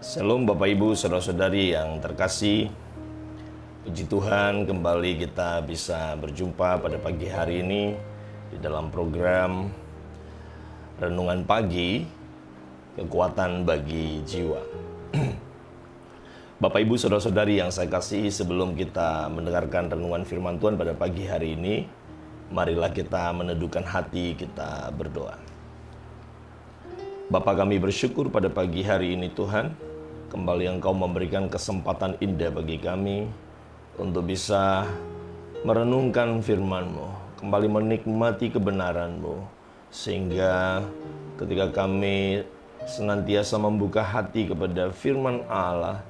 Shalom Bapak Ibu, Saudara-saudari yang terkasih. Puji Tuhan, kembali kita bisa berjumpa pada pagi hari ini di dalam program Renungan Pagi, Kekuatan Bagi Jiwa. Bapak Ibu, Saudara-saudari yang saya kasihi, sebelum kita mendengarkan renungan firman Tuhan pada pagi hari ini, marilah kita meneduhkan hati, kita berdoa. Bapa, kami bersyukur pada pagi hari ini Tuhan, kembali Engkau memberikan kesempatan indah bagi kami untuk bisa merenungkan firman-Mu, kembali menikmati kebenaran-Mu, sehingga ketika kami senantiasa membuka hati kepada firman Allah,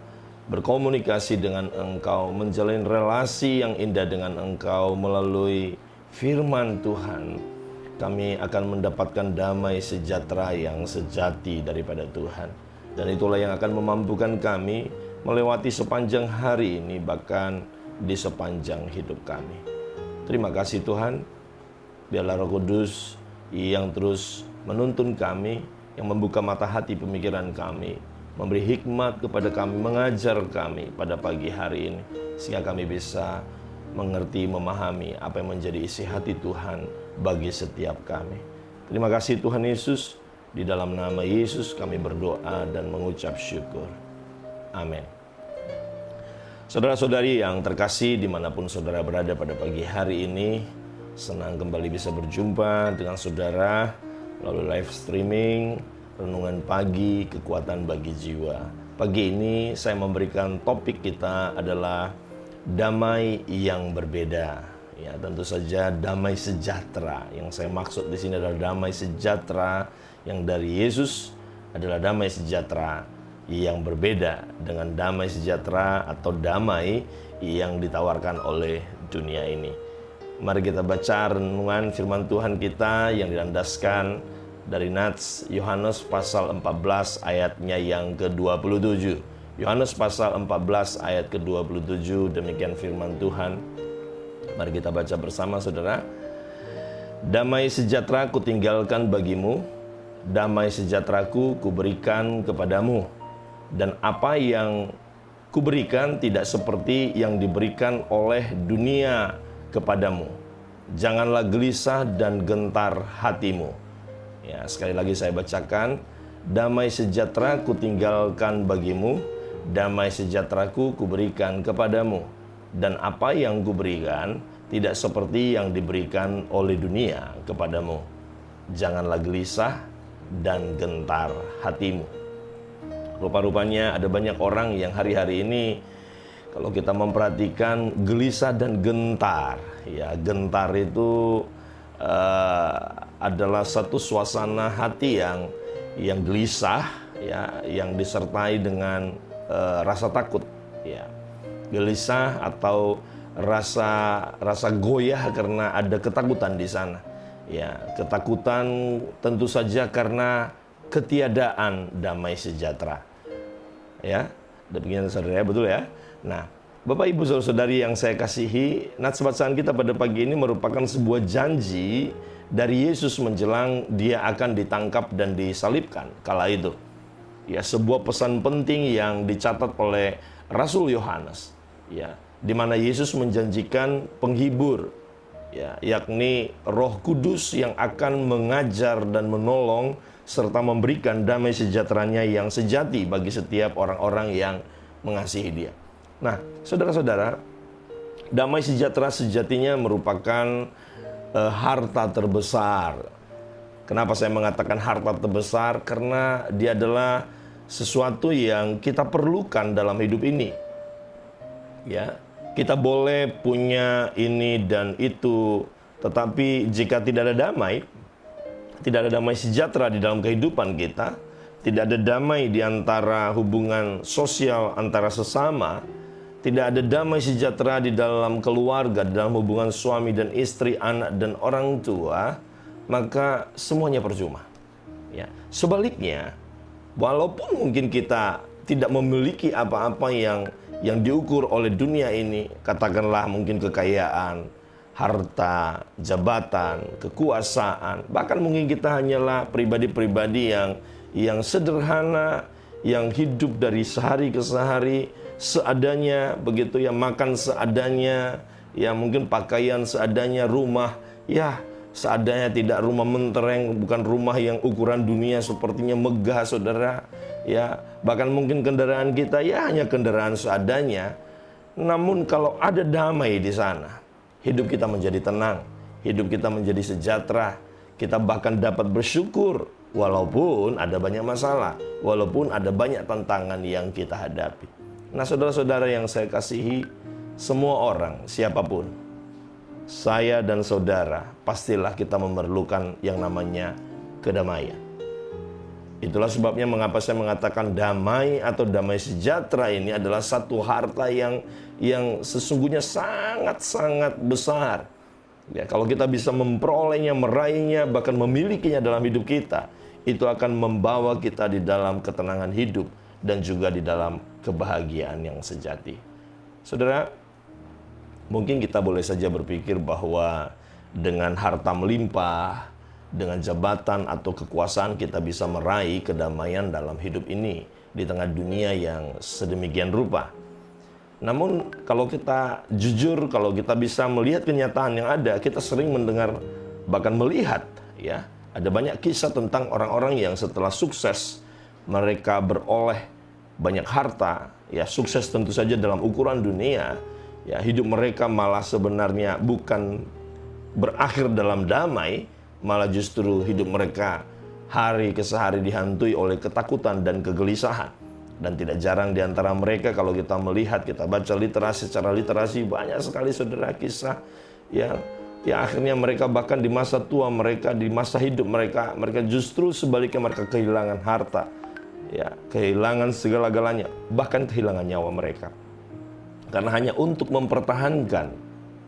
berkomunikasi dengan Engkau, menjalin relasi yang indah dengan Engkau melalui firman Tuhan, kami akan mendapatkan damai sejahtera yang sejati daripada Tuhan. Dan itulah yang akan memampukan kami melewati sepanjang hari ini, bahkan di sepanjang hidup kami. Terima kasih Tuhan, biarlah Roh Kudus yang terus menuntun kami, yang membuka mata hati pemikiran kami, memberi hikmat kepada kami, mengajar kami pada pagi hari ini, sehingga kami bisa mengerti, memahami apa yang menjadi isi hati Tuhan bagi setiap kami. Terima kasih Tuhan Yesus. Di dalam nama Yesus kami berdoa dan mengucap syukur. Amin. Saudara-saudari yang terkasih, dimanapun saudara berada pada pagi hari ini, senang kembali bisa berjumpa dengan saudara melalui live streaming Renungan Pagi, Kekuatan Bagi Jiwa. Pagi ini saya memberikan topik kita adalah damai yang berbeda. Ya, tentu saja damai sejahtera. Yang saya maksud di sini adalah damai sejahtera yang dari Yesus, adalah damai sejahtera yang berbeda dengan damai sejahtera atau damai yang ditawarkan oleh dunia ini. Mari kita baca renungan firman Tuhan kita yang dilandaskan dari Nats Yohanes pasal 14 ayatnya yang ke-27. Yohanes pasal 14 ayat ke-27, demikian firman Tuhan. Mari kita baca bersama saudara. Damai sejahtera kutinggalkan bagimu, damai sejahteraku kuberikan kepadamu. Dan apa yang kuberikan tidak seperti yang diberikan oleh dunia kepadamu. Janganlah gelisah dan gentar hatimu. Ya, sekali lagi saya bacakan. Damai sejahtera kutinggalkan bagimu, damai sejahteraku kuberikan kepadamu. Dan apa yang kuberikan tidak seperti yang diberikan oleh dunia kepadamu. Janganlah gelisah dan gentar hatimu. Rupa-rupanya ada banyak orang yang hari-hari ini, kalau kita memperhatikan, gelisah dan gentar. Ya, gentar itu adalah satu suasana hati yang gelisah, ya, yang disertai dengan rasa takut. Ya, gelisah atau rasa goyah karena ada ketakutan di sana. Ya, ketakutan tentu saja karena ketiadaan damai sejahtera. Ya, demikian saudara, betul ya. Nah, Bapak Ibu Saudara-saudari yang saya kasihi, nats bacaan kita pada pagi ini merupakan sebuah janji dari Yesus menjelang dia akan ditangkap dan disalibkan kala itu. Ya, sebuah pesan penting yang dicatat oleh Rasul Yohanes. Ya, di mana Yesus menjanjikan penghibur, ya, yakni Roh Kudus yang akan mengajar dan menolong serta memberikan damai sejahteranya yang sejati bagi setiap orang-orang yang mengasihi Dia. Nah, saudara-saudara, damai sejahtera sejatinya merupakan harta terbesar. Kenapa saya mengatakan harta terbesar? Karena dia adalah sesuatu yang kita perlukan dalam hidup ini. Ya, kita boleh punya ini dan itu, tetapi jika tidak ada damai, tidak ada damai sejahtera di dalam kehidupan kita, tidak ada damai di antara hubungan sosial antara sesama, tidak ada damai sejahtera di dalam keluarga, di dalam hubungan suami dan istri, anak dan orang tua, maka semuanya percuma. Ya, sebaliknya, walaupun mungkin kita tidak memiliki apa-apa yang diukur oleh dunia ini, katakanlah mungkin kekayaan, harta, jabatan, kekuasaan, bahkan mungkin kita hanyalah pribadi-pribadi yang sederhana, yang hidup dari sehari ke sehari seadanya, begitu ya, makan seadanya, ya mungkin pakaian seadanya, rumah ya seadanya, tidak rumah mentereng, bukan rumah yang ukuran dunia sepertinya megah, saudara. Ya, bahkan mungkin kendaraan kita ya hanya kendaraan seadanya. Namun kalau ada damai di sana, hidup kita menjadi tenang, hidup kita menjadi sejahtera. Kita bahkan dapat bersyukur walaupun ada banyak masalah, walaupun ada banyak tantangan yang kita hadapi. Nah, saudara-saudara yang saya kasihi, semua orang, siapapun, saya dan saudara, pastilah kita memerlukan yang namanya kedamaian. Itulah sebabnya mengapa saya mengatakan damai atau damai sejahtera ini adalah satu harta yang sesungguhnya sangat-sangat besar. Ya, kalau kita bisa memperolehnya, meraihnya, bahkan memilikinya dalam hidup kita, itu akan membawa kita di dalam ketenangan hidup dan juga di dalam kebahagiaan yang sejati. Saudara, mungkin kita boleh saja berpikir bahwa dengan harta melimpah, dengan jabatan atau kekuasaan kita bisa meraih kedamaian dalam hidup ini di tengah dunia yang sedemikian rupa. Namun kalau kita jujur, kalau kita bisa melihat kenyataan yang ada, kita sering mendengar, bahkan melihat ya, ada banyak kisah tentang orang-orang yang setelah sukses mereka beroleh banyak harta, ya sukses tentu saja dalam ukuran dunia, ya hidup mereka malah sebenarnya bukan berakhir dalam damai, malah justru hidup mereka hari ke hari dihantui oleh ketakutan dan kegelisahan. Dan tidak jarang di antara mereka kalau kita melihat, kita baca literasi, secara literasi banyak sekali saudara kisah yang akhirnya mereka bahkan di masa tua mereka, di masa hidup mereka justru sebaliknya mereka kehilangan harta, ya kehilangan segala-galanya, bahkan kehilangan nyawa mereka. Karena hanya untuk mempertahankan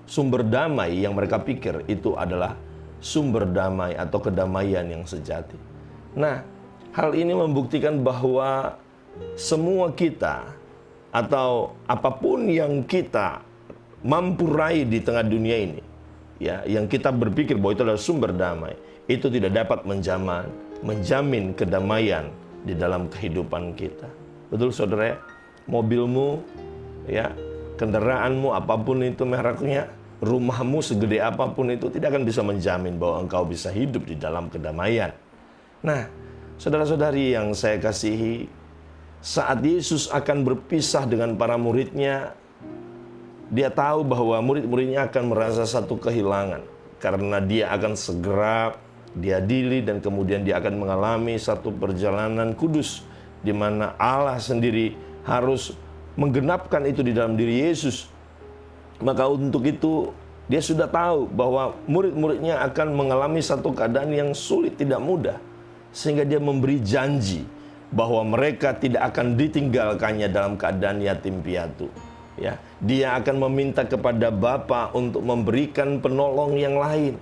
sumber damai yang mereka pikir itu adalah sumber damai atau kedamaian yang sejati. Nah, hal ini membuktikan bahwa semua kita atau apapun yang kita mampu raih di tengah dunia ini, ya, yang kita berpikir bahwa itu adalah sumber damai, itu tidak dapat menjamin kedamaian di dalam kehidupan kita. Betul saudara ya? Mobilmu, ya, kendaraanmu apapun itu mereknya, rumahmu segede apapun itu tidak akan bisa menjamin bahwa engkau bisa hidup di dalam kedamaian. Nah, saudara-saudari yang saya kasihi, saat Yesus akan berpisah dengan para muridnya, dia tahu bahwa murid-muridnya akan merasa satu kehilangan, karena dia akan segera diadili dan kemudian dia akan mengalami satu perjalanan kudus, di mana Allah sendiri harus menggenapkan itu di dalam diri Yesus. Maka untuk itu dia sudah tahu bahwa murid-muridnya akan mengalami satu keadaan yang sulit, tidak mudah, sehingga dia memberi janji bahwa mereka tidak akan ditinggalkannya dalam keadaan yatim piatu. Ya, dia akan meminta kepada Bapa untuk memberikan penolong yang lain.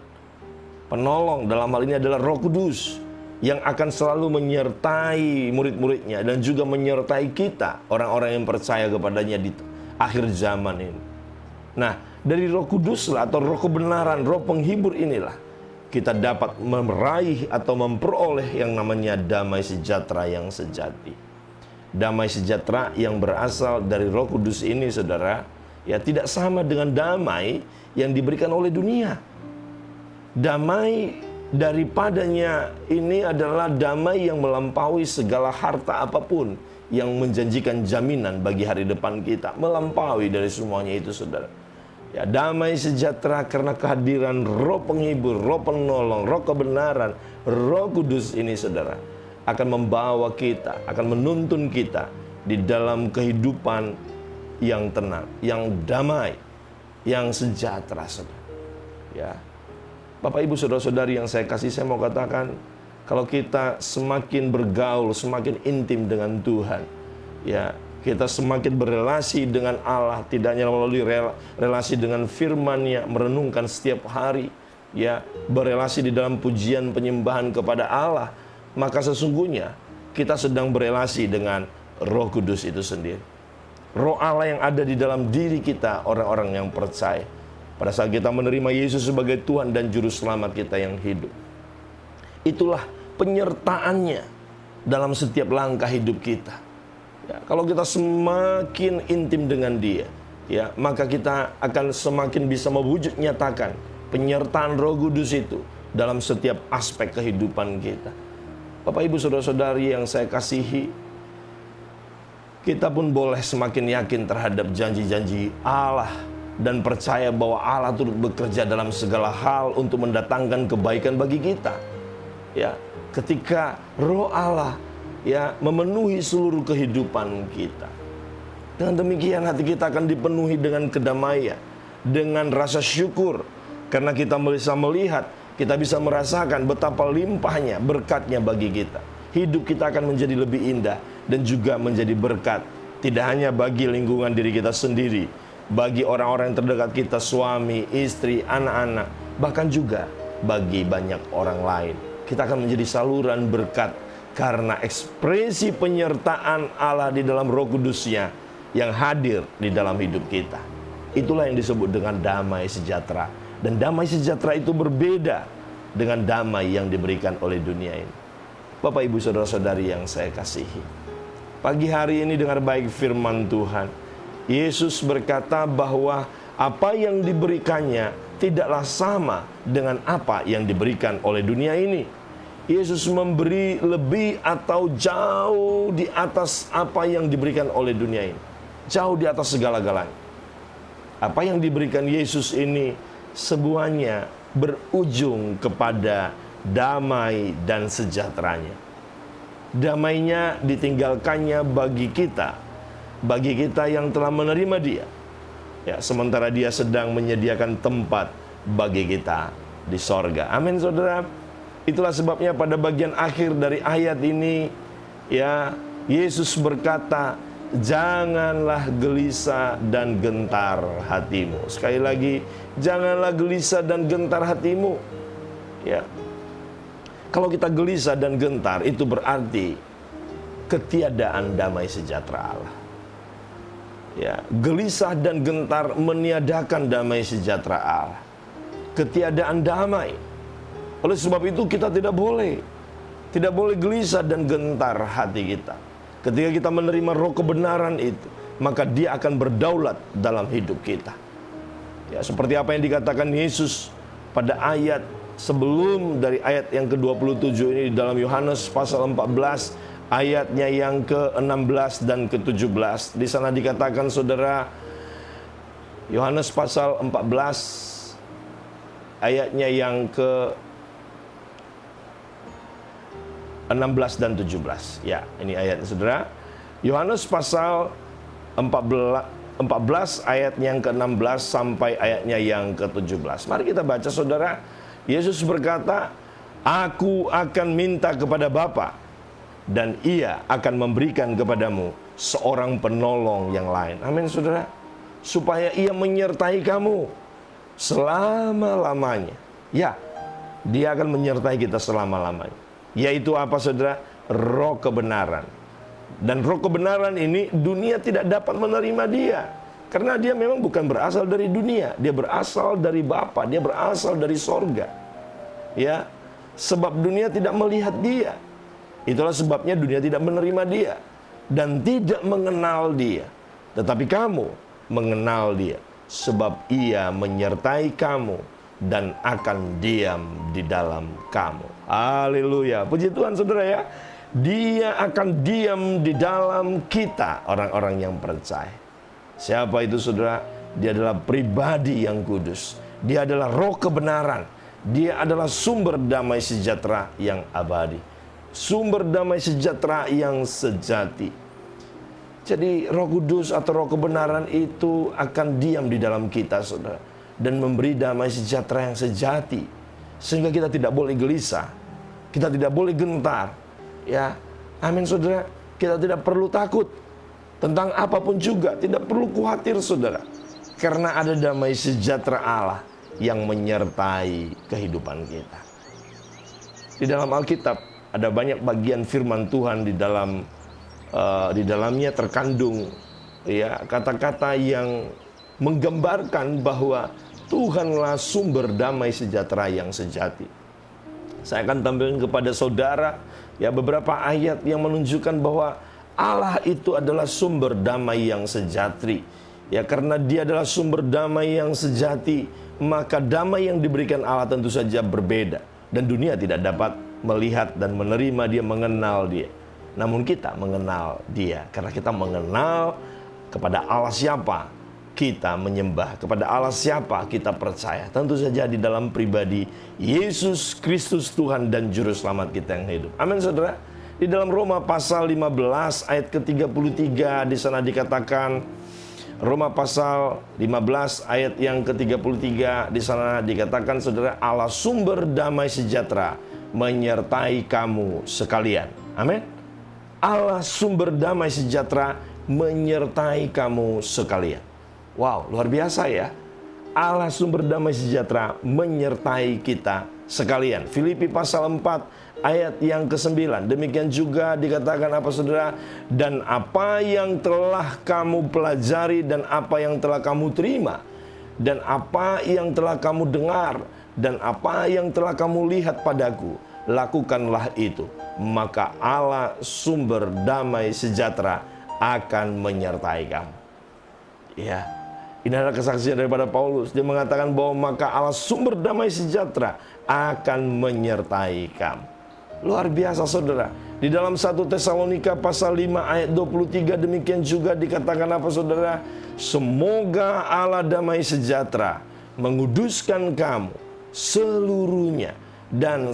Penolong dalam hal ini adalah Roh Kudus yang akan selalu menyertai murid-muridnya dan juga menyertai kita, orang-orang yang percaya kepadanya di akhir zaman ini. Nah, dari Roh Kudus atau Roh kebenaran, Roh penghibur inilah kita dapat meraih atau memperoleh yang namanya damai sejahtera yang sejati. Damai sejahtera yang berasal dari Roh Kudus ini, saudara, ya tidak sama dengan damai yang diberikan oleh dunia. Damai daripadanya ini adalah damai yang melampaui segala harta apapun yang menjanjikan jaminan bagi hari depan kita. Melampaui dari semuanya itu, saudara. Ya, damai sejahtera karena kehadiran Roh penghibur, Roh penolong, Roh kebenaran, Roh Kudus ini, saudara, akan membawa kita, akan menuntun kita di dalam kehidupan yang tenang, yang damai, yang sejahtera, saudara. Ya, Bapak Ibu saudara-saudari yang saya kasih, saya mau katakan, kalau kita semakin bergaul, semakin intim dengan Tuhan, ya, kita semakin berelasi dengan Allah, tidak hanya melalui relasi dengan firman-Nya, merenungkan setiap hari, ya, berelasi di dalam pujian penyembahan kepada Allah, maka sesungguhnya kita sedang berelasi dengan Roh Kudus itu sendiri. Roh Allah yang ada di dalam diri kita, orang-orang yang percaya. Pada saat kita menerima Yesus sebagai Tuhan dan Juru Selamat kita yang hidup, itulah penyertaannya dalam setiap langkah hidup kita. Ya, kalau kita semakin intim dengan Dia, ya, maka kita akan semakin bisa mewujud nyatakan penyertaan Roh Kudus itu dalam setiap aspek kehidupan kita. Bapak, Ibu, saudara-saudari yang saya kasihi, kita pun boleh semakin yakin terhadap janji-janji Allah dan percaya bahwa Allah turut bekerja dalam segala hal untuk mendatangkan kebaikan bagi kita. Ya, ketika Roh Allah, ya, memenuhi seluruh kehidupan kita. Dengan demikian hati kita akan dipenuhi dengan kedamaian, dengan rasa syukur, karena kita bisa melihat, kita bisa merasakan betapa limpahnya berkatnya bagi kita. Hidup kita akan menjadi lebih indah dan juga menjadi berkat, tidak hanya bagi lingkungan diri kita sendiri, bagi orang-orang yang terdekat kita, suami, istri, anak-anak, bahkan juga bagi banyak orang lain. Kita akan menjadi saluran berkat karena ekspresi penyertaan Allah di dalam Roh Kudus-Nya yang hadir di dalam hidup kita. Itulah yang disebut dengan damai sejahtera. Dan damai sejahtera itu berbeda dengan damai yang diberikan oleh dunia ini. Bapak, Ibu, saudara-saudari yang saya kasihi, pagi hari ini dengar baik firman Tuhan. Yesus berkata bahwa apa yang diberikannya tidaklah sama dengan apa yang diberikan oleh dunia ini. Yesus memberi lebih atau jauh di atas apa yang diberikan oleh dunia ini. Jauh di atas segala-galanya. Apa yang diberikan Yesus ini semuanya berujung kepada damai dan sejahteranya. Damainya ditinggalkannya bagi kita yang telah menerima Dia. Ya, sementara Dia sedang menyediakan tempat bagi kita di sorga. Amin, saudara. Itulah sebabnya pada bagian akhir dari ayat ini, ya, Yesus berkata, janganlah gelisah dan gentar hatimu. Sekali lagi, janganlah gelisah dan gentar hatimu. Ya, kalau kita gelisah dan gentar, itu berarti ketiadaan damai sejahtera Allah. Ya, gelisah dan gentar meniadakan damai sejahtera Allah. Ketiadaan damai. Oleh sebab itu kita tidak boleh gelisah dan gentar hati kita. Ketika kita menerima roh kebenaran itu, maka Dia akan berdaulat dalam hidup kita. Ya, seperti apa yang dikatakan Yesus pada ayat sebelum dari ayat yang ke-27 ini di dalam Yohanes pasal 14 ayatnya yang ke-16 dan ke-17. Di sana dikatakan, saudara, Yohanes pasal 14 ayatnya yang ke-16 dan 17. Ya, ini ayat, saudara. Yohanes pasal 14 ayatnya yang ke-16 sampai ayatnya yang ke-17. Mari kita baca, saudara. Yesus berkata, "Aku akan minta kepada Bapa, dan Ia akan memberikan kepadamu seorang penolong yang lain." Amin, saudara. Supaya Ia menyertai kamu selama-lamanya. Ya, Dia akan menyertai kita selama-lamanya. Yaitu apa, saudara? Roh kebenaran. Dan roh kebenaran ini dunia tidak dapat menerima Dia, karena Dia memang bukan berasal dari dunia. Dia berasal dari Bapa, Dia berasal dari sorga. Ya, sebab dunia tidak melihat Dia. Itulah sebabnya dunia tidak menerima Dia dan tidak mengenal Dia. Tetapi kamu mengenal Dia, sebab Ia menyertai kamu dan akan diam di dalam kamu. Haleluya. Puji Tuhan, saudara, ya. Dia akan diam di dalam kita, orang-orang yang percaya. Siapa itu, saudara? Dia adalah pribadi yang kudus. Dia adalah roh kebenaran. Dia adalah sumber damai sejahtera yang abadi. Sumber damai sejahtera yang sejati. Jadi roh kudus atau roh kebenaran itu akan diam di dalam kita, saudara, dan memberi damai sejahtera yang sejati. Sehingga kita tidak boleh gelisah, kita tidak boleh gentar. Ya, amin, saudara. Kita tidak perlu takut tentang apapun juga, tidak perlu khawatir, saudara, karena ada damai sejahtera Allah yang menyertai kehidupan kita. Di dalam Alkitab ada banyak bagian firman Tuhan di dalamnya terkandung, ya, kata-kata yang menggambarkan bahwa Tuhanlah sumber damai sejahtera yang sejati. Saya akan tampilkan kepada saudara, ya, beberapa ayat yang menunjukkan bahwa Allah itu adalah sumber damai yang sejati. Ya, karena Dia adalah sumber damai yang sejati, maka damai yang diberikan Allah tentu saja berbeda. Dan dunia tidak dapat melihat dan menerima Dia, mengenal Dia. Namun kita mengenal Dia, karena kita mengenal kepada Allah siapa kita menyembah, kepada Allah siapa kita percaya. Tentu saja di dalam pribadi Yesus Kristus Tuhan dan Juru Selamat kita yang hidup. Amin, saudara. Di dalam Roma pasal 15 ayat ke-33 di sana dikatakan, Roma pasal 15 ayat yang ke-33 di sana dikatakan, saudara, Allah sumber damai sejahtera menyertai kamu sekalian. Amin. Allah sumber damai sejahtera menyertai kamu sekalian. Wow, luar biasa ya. Allah sumber damai sejahtera menyertai kita sekalian. Filipi pasal 4 ayat yang ke-9. Demikian juga dikatakan apa, saudara? Dan apa yang telah kamu pelajari dan apa yang telah kamu terima dan apa yang telah kamu dengar dan apa yang telah kamu lihat padaku, lakukanlah itu. Maka Allah sumber damai sejahtera akan menyertai kamu. Ya. Ini adalah kesaksian daripada Paulus. Dia mengatakan bahwa maka Allah sumber damai sejahtera akan menyertai kamu. Luar biasa, saudara. Di dalam 1 Tesalonika pasal 5 ayat 23 demikian juga dikatakan apa, saudara? Semoga Allah damai sejahtera menguduskan kamu seluruhnya dan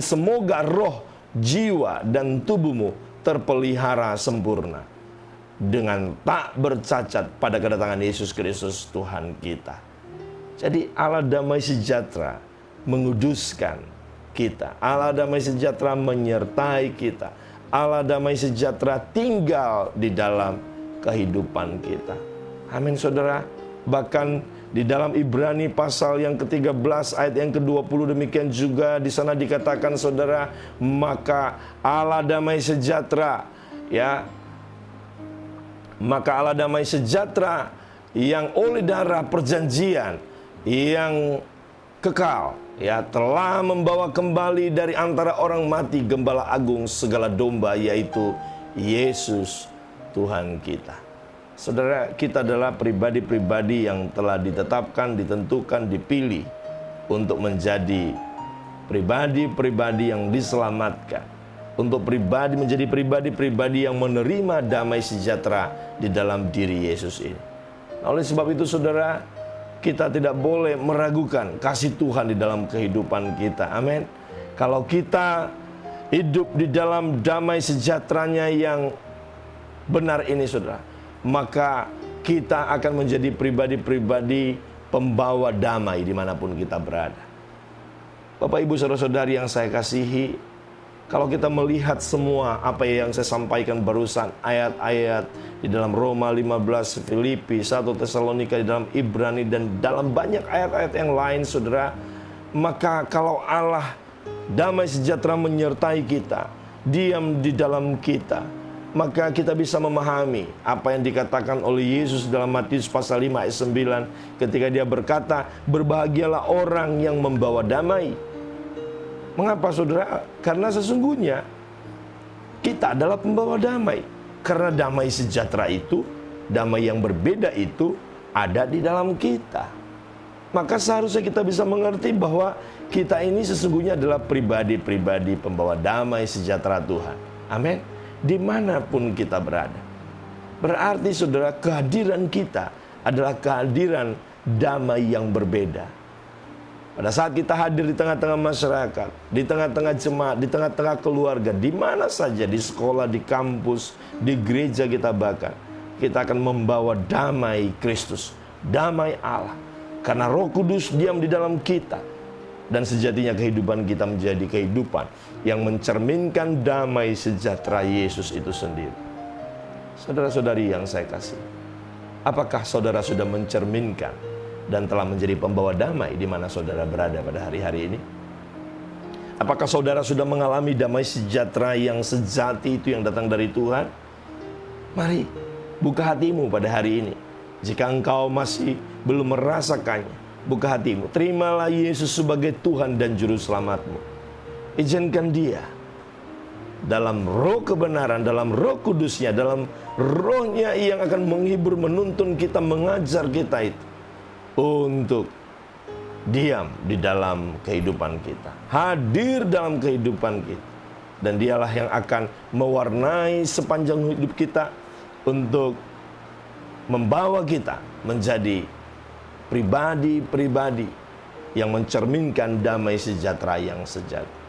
semoga roh, jiwa dan tubuhmu terpelihara sempurna dengan tak bercacat pada kedatangan Yesus Kristus Tuhan kita. Jadi Allah damai sejahtera menguduskan kita. Allah damai sejahtera menyertai kita. Allah damai sejahtera tinggal di dalam kehidupan kita. Amin, saudara. Bahkan di dalam Ibrani pasal yang ke-13 ayat yang ke-20 demikian juga di sana dikatakan, saudara, maka Allah damai sejahtera, ya, maka Allah damai sejahtera yang oleh darah perjanjian yang kekal, ya, telah membawa kembali dari antara orang mati Gembala Agung segala domba, yaitu Yesus Tuhan kita. Saudara, kita adalah pribadi-pribadi yang telah ditetapkan, ditentukan, dipilih untuk menjadi pribadi-pribadi yang diselamatkan, untuk menjadi pribadi-pribadi yang menerima damai sejahtera di dalam diri Yesus ini. Nah, oleh sebab itu, saudara, kita tidak boleh meragukan kasih Tuhan di dalam kehidupan kita. Amin. Kalau kita hidup di dalam damai sejahteranya yang benar ini, saudara, maka kita akan menjadi pribadi-pribadi pembawa damai dimanapun kita berada. Bapak, Ibu, saudara-saudari yang saya kasihi, kalau kita melihat semua apa yang saya sampaikan barusan, ayat-ayat di dalam Roma 15, Filipi, 1 Tesalonika, di dalam Ibrani, dan dalam banyak ayat-ayat yang lain, saudara, maka kalau Allah damai sejahtera menyertai kita, diam di dalam kita, maka kita bisa memahami apa yang dikatakan oleh Yesus dalam Matius pasal 5 ayat 9 ketika Dia berkata, berbahagialah orang yang membawa damai. Mengapa, saudara? Karena sesungguhnya kita adalah pembawa damai. Karena damai sejahtera itu, damai yang berbeda itu ada di dalam kita. Maka seharusnya kita bisa mengerti bahwa kita ini sesungguhnya adalah pribadi-pribadi pembawa damai sejahtera Tuhan. Amin. Dimanapun kita berada. Berarti, saudara, kehadiran kita adalah kehadiran damai yang berbeda. Pada saat kita hadir di tengah-tengah masyarakat, di tengah-tengah jemaat, di tengah-tengah keluarga, di mana saja, di sekolah, di kampus, di gereja kita bahkan, kita akan membawa damai Kristus, damai Allah. Karena Roh Kudus diam di dalam kita. Dan sejatinya kehidupan kita menjadi kehidupan yang mencerminkan damai sejahtera Yesus itu sendiri. Saudara-saudari yang saya kasih, apakah saudara sudah mencerminkan dan telah menjadi pembawa damai di mana saudara berada pada hari-hari ini? Apakah saudara sudah mengalami damai sejahtera yang sejati itu yang datang dari Tuhan? Mari buka hatimu pada hari ini. Jika engkau masih belum merasakannya, buka hatimu. Terimalah Yesus sebagai Tuhan dan Juru Selamatmu. Izinkan Dia dalam roh kebenaran, dalam roh kudusnya, dalam rohnya yang akan menghibur, menuntun kita, mengajar kita itu untuk diam di dalam kehidupan kita, hadir dalam kehidupan kita. Dan dialah yang akan mewarnai sepanjang hidup kita untuk membawa kita menjadi pribadi-pribadi yang mencerminkan damai sejahtera yang sejati.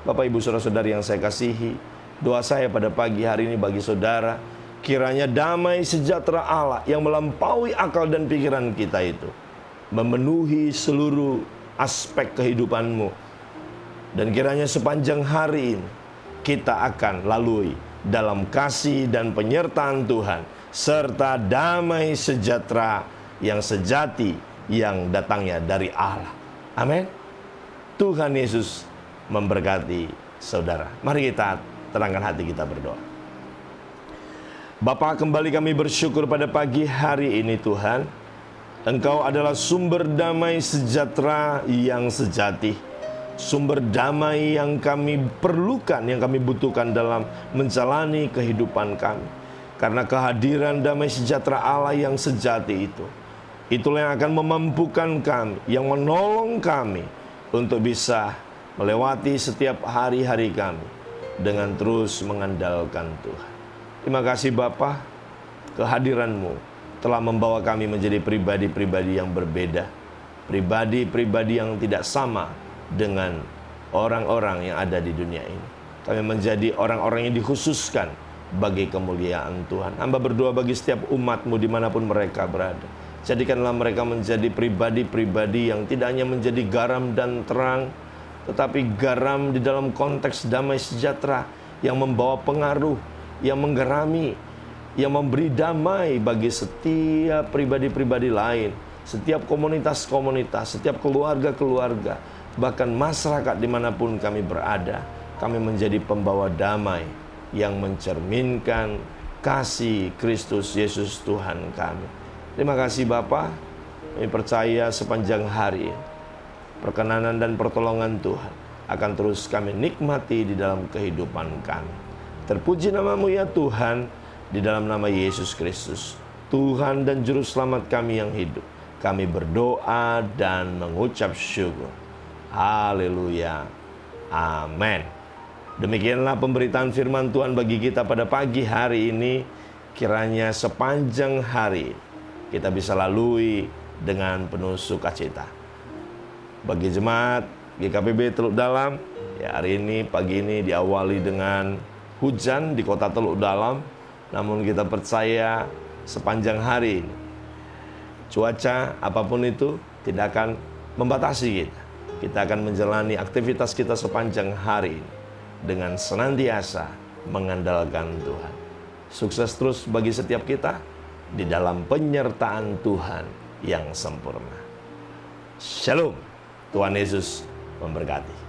Bapak, Ibu, Saudara-saudari yang saya kasihi, doa saya pada pagi hari ini bagi saudara, kiranya damai sejahtera Allah yang melampaui akal dan pikiran kita itu memenuhi seluruh aspek kehidupanmu. Dan kiranya sepanjang hari ini kita akan lalui dalam kasih dan penyertaan Tuhan, serta damai sejahtera yang sejati yang datangnya dari Allah. Amin. Tuhan Yesus memberkati saudara. Mari kita tenangkan hati kita berdoa. Bapa, kembali kami bersyukur pada pagi hari ini Tuhan. Engkau adalah sumber damai sejahtera yang sejati, sumber damai yang kami perlukan, yang kami butuhkan dalam menjalani kehidupan kami. Karena kehadiran damai sejahtera Allah yang sejati itu, itulah yang akan memampukan kami, yang menolong kami untuk bisa melewati setiap hari-hari kami dengan terus mengandalkan Tuhan. Terima kasih Bapa, kehadiran-Mu telah membawa kami menjadi pribadi-pribadi yang berbeda, pribadi-pribadi yang tidak sama dengan orang-orang yang ada di dunia ini. Kami menjadi orang-orang yang dikhususkan bagi kemuliaan Tuhan. Hamba berdoa bagi setiap umat-Mu dimanapun mereka berada. Jadikanlah mereka menjadi pribadi-pribadi yang tidak hanya menjadi garam dan terang, tetapi garam di dalam konteks damai sejahtera yang membawa pengaruh, yang menggerami, yang memberi damai bagi setiap pribadi-pribadi lain, setiap komunitas-komunitas, setiap keluarga-keluarga, bahkan masyarakat dimanapun kami berada. Kami menjadi pembawa damai yang mencerminkan kasih Kristus Yesus Tuhan kami. Terima kasih Bapa. Kami percaya sepanjang hari perkenanan dan pertolongan Tuhan akan terus kami nikmati di dalam kehidupan kami. Terpuji nama-Mu ya Tuhan, di dalam nama Yesus Kristus, Tuhan dan Juru Selamat kami yang hidup. Kami berdoa dan mengucap syukur. Haleluya. Amin. Demikianlah pemberitaan firman Tuhan bagi kita pada pagi hari ini. Kiranya sepanjang hari kita bisa lalui dengan penuh sukacita. Bagi jemaat GKPB Teluk Dalam, ya hari ini, pagi ini diawali dengan hujan di kota Teluk Dalam. Namun kita percaya sepanjang hari ini, cuaca apapun itu tidak akan membatasi kita. Kita akan menjalani aktivitas kita sepanjang hari ini dengan senantiasa mengandalkan Tuhan. Sukses terus bagi setiap kita di dalam penyertaan Tuhan yang sempurna. Shalom. Tuhan Yesus memberkati.